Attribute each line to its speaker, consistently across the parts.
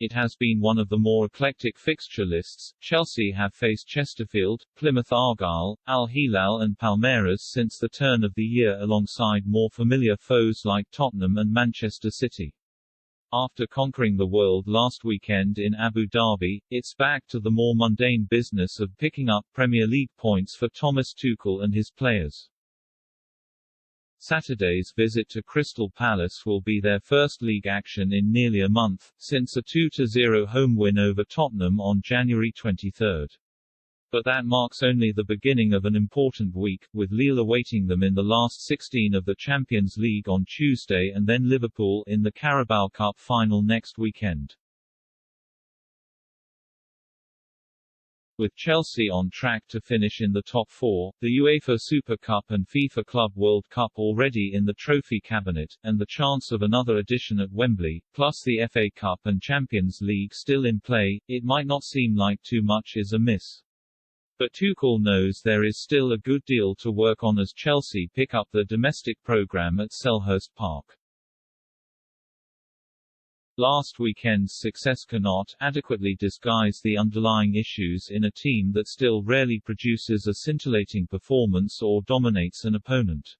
Speaker 1: It has been one of the more eclectic fixture lists. Chelsea have faced Chesterfield, Plymouth Argyle, Al Hilal and Palmeiras since the turn of the year, alongside more familiar foes like Tottenham and Manchester City. After conquering the world last weekend in Abu Dhabi, it's back to the more mundane business of picking up Premier League points for Thomas Tuchel and his players. Saturday's visit to Crystal Palace will be their first league action in nearly a month, since a 2-0 home win over Tottenham on January 23. But that marks only the beginning of an important week, with Lille awaiting them in the last 16 of the Champions League on Tuesday and then Liverpool in the Carabao Cup final next weekend. With Chelsea on track to finish in the top four, the UEFA Super Cup and FIFA Club World Cup already in the trophy cabinet, and the chance of another edition at Wembley, plus the FA Cup and Champions League still in play, it might not seem like too much is amiss. But Tuchel knows there is still a good deal to work on as Chelsea pick up the domestic programme at Selhurst Park. Last weekend's success cannot adequately disguise the underlying issues in a team that still rarely produces a scintillating performance or dominates an opponent.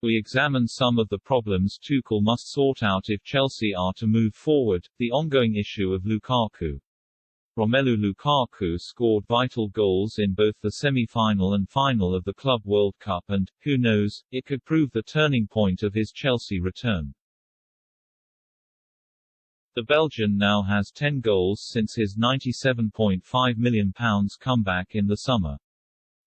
Speaker 1: We examine some of the problems Tuchel must sort out if Chelsea are to move forward. The ongoing issue of Lukaku. Romelu Lukaku scored vital goals in both the semi-final and final of the Club World Cup and, who knows, it could prove the turning point of his Chelsea return. The Belgian now has 10 goals since his £97.5 million comeback in the summer.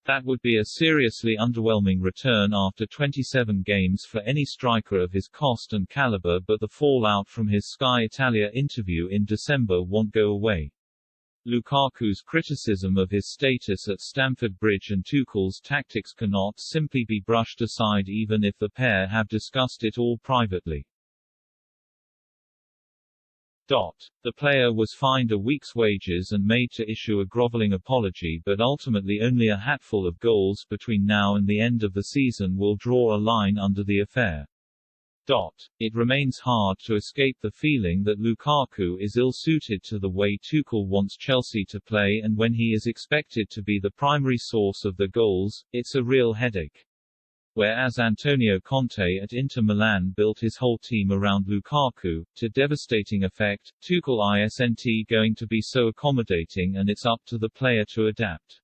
Speaker 1: That would be a seriously underwhelming return after 27 games for any striker of his cost and caliber, but the fallout from his Sky Italia interview in December won't go away. Lukaku's criticism of his status at Stamford Bridge and Tuchel's tactics cannot simply be brushed aside even if the pair have discussed it all privately. The player was fined a week's wages and made to issue a grovelling apology, but ultimately only a hatful of goals between now and the end of the season will draw a line under the affair. It remains hard to escape the feeling that Lukaku is ill-suited to the way Tuchel wants Chelsea to play, and when he is expected to be the primary source of the goals, it's a real headache. Whereas Antonio Conte at Inter Milan built his whole team around Lukaku, to devastating effect, Tuchel isn't going to be so accommodating, and it's up to the player to adapt.